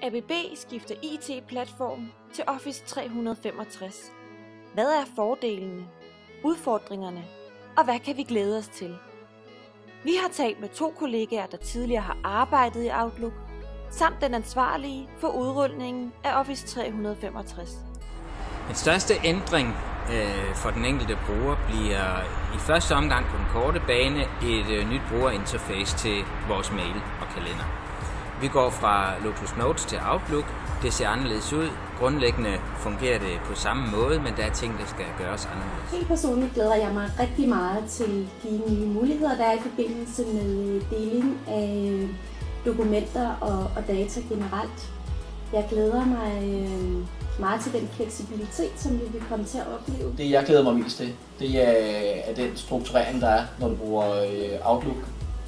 ABB skifter IT-platform til Office 365. Hvad er fordelene, udfordringerne, og hvad kan vi glæde os til? Vi har talt med 2 kollegaer, der tidligere har arbejdet i Outlook, samt den ansvarlige for udrulningen af Office 365. Den største ændring for den enkelte bruger bliver i første omgang på den korte bane et nyt brugerinterface til vores mail og kalender. Vi går fra Lotus Notes til Outlook. Det ser anderledes ud. Grundlæggende fungerer det på samme måde, men der er ting, der skal gøres anderledes. Helt personligt glæder jeg mig rigtig meget til de nye muligheder, der er i forbindelse med deling af dokumenter og data generelt. Jeg glæder mig meget til den fleksibilitet, som vi vil komme til at opleve. Det jeg glæder mig mest til, det er den strukturering, der er, når du bruger Outlook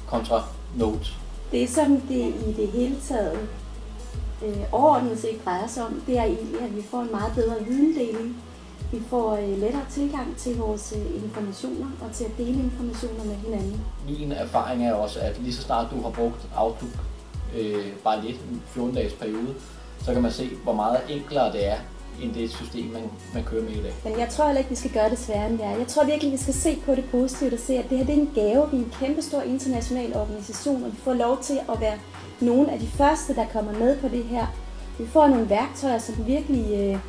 kontra Notes. Det, som det i det hele taget overordnet set drejer sig om, det er egentlig, at vi får en meget bedre videndeling. Vi får lettere tilgang til vores informationer og til at dele informationer med hinanden. Min erfaring er også, at lige så snart du har brugt Outlook bare lidt, en 14-dages periode, så kan man se, hvor meget enklere det er, end det system, man kører med i dag. Men jeg tror heller ikke, vi skal gøre det sværere end det er. Jeg tror virkelig, vi skal se på det positivt og se, at det her det er en gave. Vi er en kæmpestor international organisation, og vi får lov til at være nogle af de første, der kommer med på det her. Vi får nogle værktøjer, som virkelig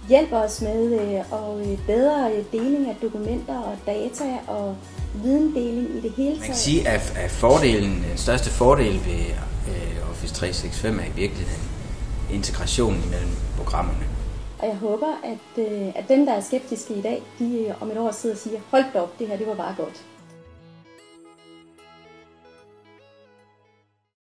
hjælper os med og bedre deling af dokumenter og data og videndeling i det hele taget. Man kan sige, at den største fordel ved Office 365 er i virkeligheden integrationen mellem programmerne. Og jeg håber, at dem, der er skeptiske i dag, de om et år sidder og siger, hold da op, det her det var bare godt.